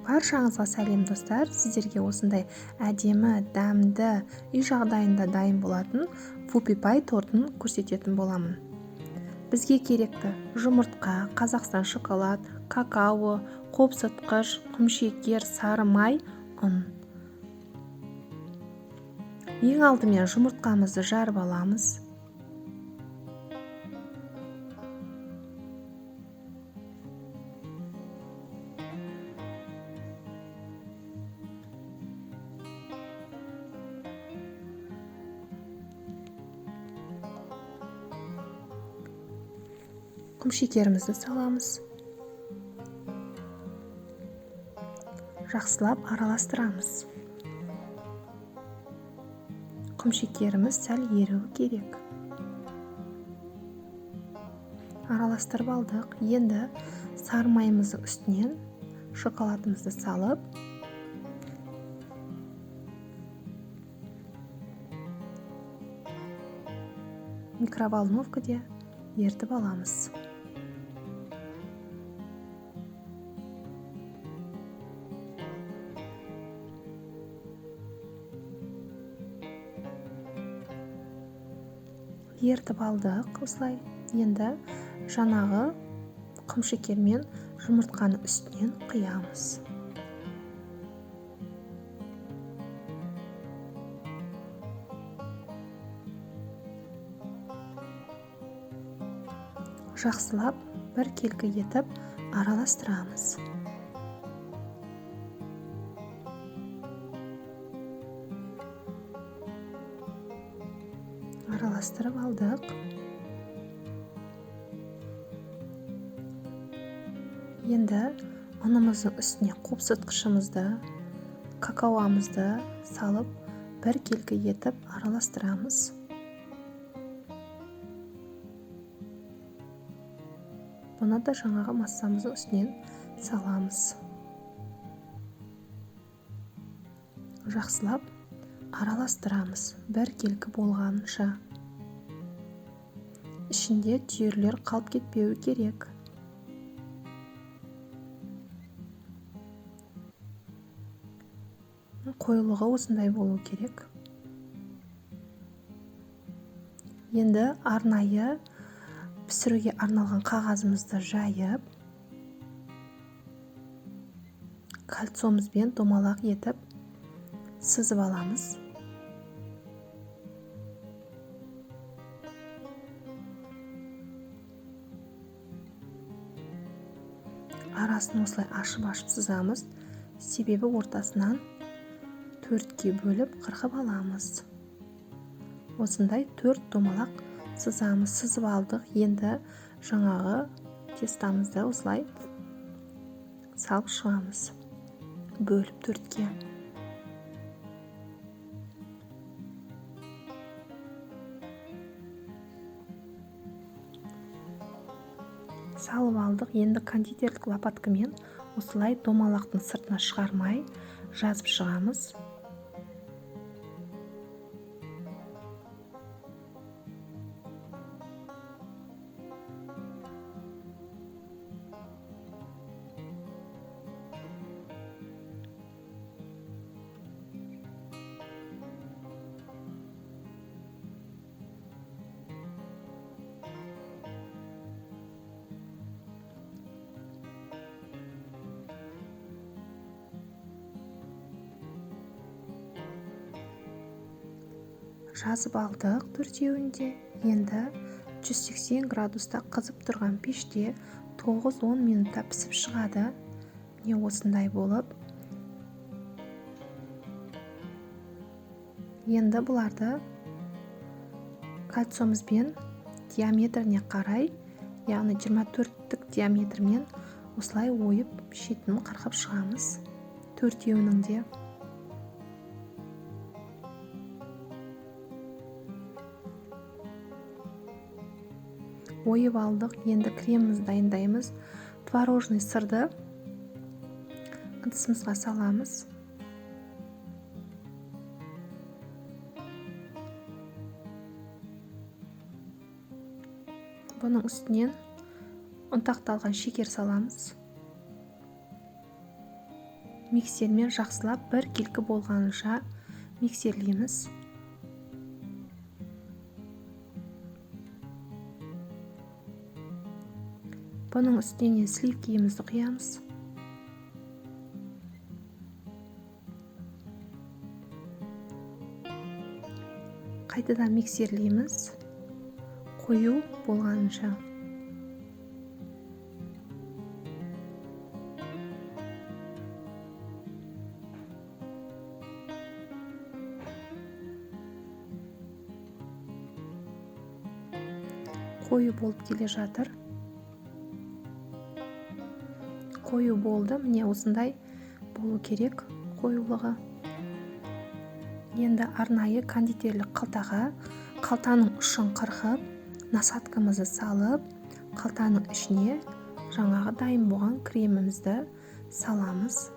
Баршаңызға сәлем достар. Сіздерге осындай әдемі, дәмді, үй жағдайында дайын болатын вупи пай тортын көрсететін боламын. Бізге керекті жұмыртқа, Қазақстан шоколад, какао, қопсытқыш, құмшекер, сары май, ұн. Ең алдымен жұмыртқамызды жарып аламыз. Құмшекерімізді саламыз. Жақсылап араластырамыз. Құмшекеріміз сәл еруі керек. Араластырып алдық. Енді сары майымыздың үстінен шоколадымызды салып, микроволновкада ерітіп аламыз. Ерітіп алдық осылай. Енді жаңағы құмшекер мен жұмыртқаның үстінен құямыз. Жақсылап бір келкі етіп араластырамыз. Араластырып алдық. Енді ұнымыздың үстіне қопсытқышымызды, какаоамызды салып, бір келкі етіп араластырамыз. Бұны да жаңағы массамыздың үстінен саламыз. Жақсылап араластырамыз, бір келкі болғанынша. Ішінде түйірлер қалып кетпеуі керек. Қоюлығы осындай болу керек. Енді арнайы пісіруге арналған қағазымызды жайып, кольцомызбен домалақ етіп сызып аламыз. Арасын осылай ашып-ашып сызамыз. Себебі ортасынан төртке бөліп қырқып аламыз. Осындай 4 домалақ сызамыз. Сызып алдық. Енді жаңағы тестамызды осылай салып шығамыз. Бөліп 4-ке. Салып алдық. Енді кондитерлік лопаткамен осылай домалақтың сыртына шығармай жазып шығамыз. Жазып алдық төртеуінде. Енді 180 градуста қызып тұрған пеште 9-10 минутта пісіп шығады. Міне осындай болып. Енді бұларды кольцомызбен диаметріне қарай, яғни 24-тік диаметрмен осылай ойып шетін қырқып шығамыз. Төртеуінің де. Ойып алдық. Енді кремімізді дайындаймыз. Творожный сырды ыдысымызға саламыз. Бұның үстінен ұнтақталған шекер саламыз. миксермен жақсылап бір келкі болғанынша миксерлейміз. Бұның үстіне сливкиімізді құямыз. Қайтадан миксерлейміз, қою болғанынша. Қою болып келе жатыр. Қою болды, міне осындай болу керек қоюлығы. Енді арнайы кондитерлік қалтаға қалтаның ұшын қырқып, насадкамызды салып, қалтаның ішіне жаңағы дайын болған кремімізді саламыз.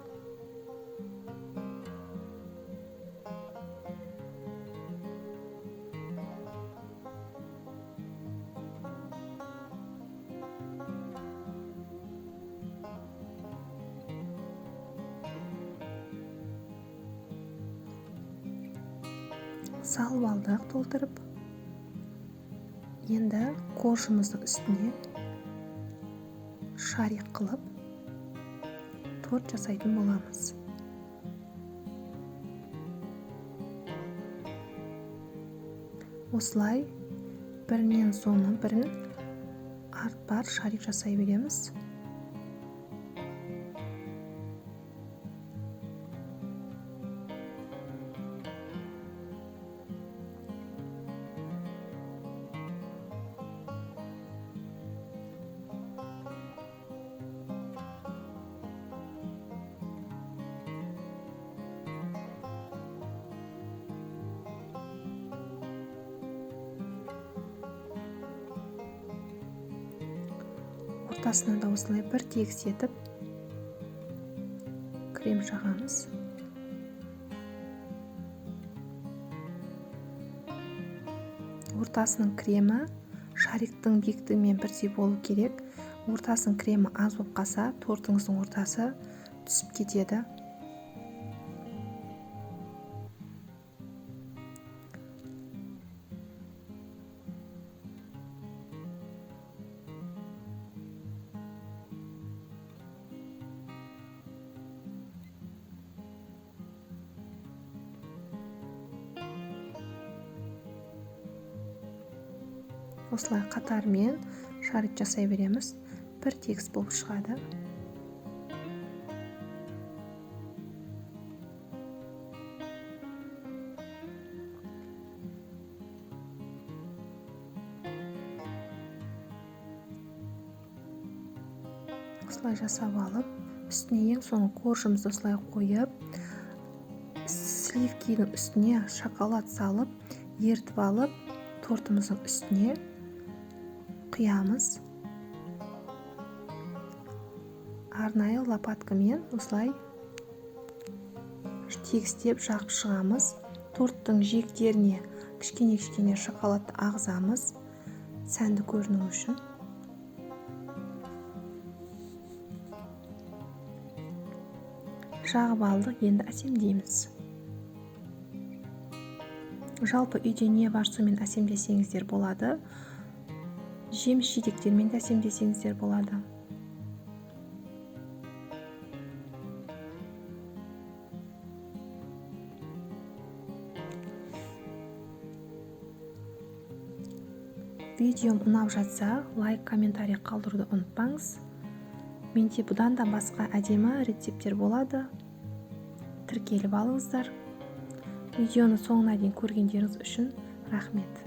Салып алдық толтырып. Енді коржымыздың үстіне шарик қылып торт жасайтын боламыз. Осылай бірінен соңы бірін артпар шарик жасай береміз. Ортасына да осылай бір тегіс етіп крем жағамыз. Ортасының кремі шариктің биіктігімен бірдей болу керек. Ортасының кремі аз болып қалса, тортыңыздың ортасы түсіп кетеді. Осылай қатармен шарик жасай береміз. Бір тегіс болып шығады. Осылай жасап алып, үстіне ең соңғы коржымызды осылай қойып, сливкидің үстіне шоколад салып, ертіп алып, тортымыздың үстіне құямыз. Арнайы лопаткамен осылай тегістеп жағып шығамыз. Торттың жиектеріне кішкене шоколадты ағызамыз, сәнді көріну үшін. Жағып алдық, енді әсемдейміз. Жалпы үйде не бар сомен әсемдесеңіздер болады. Жеміс жидектермен де әсемдесеңіздер болады. Видеом ұнап жатса, лайк, комментарий қалдыруды ұмытпаңыз. Менде бұдан да басқа әдемі рецепттер болады. Тіркеліп алыңыздар. Видеоны соңына дейін көргендеріңіз үшін рахмет.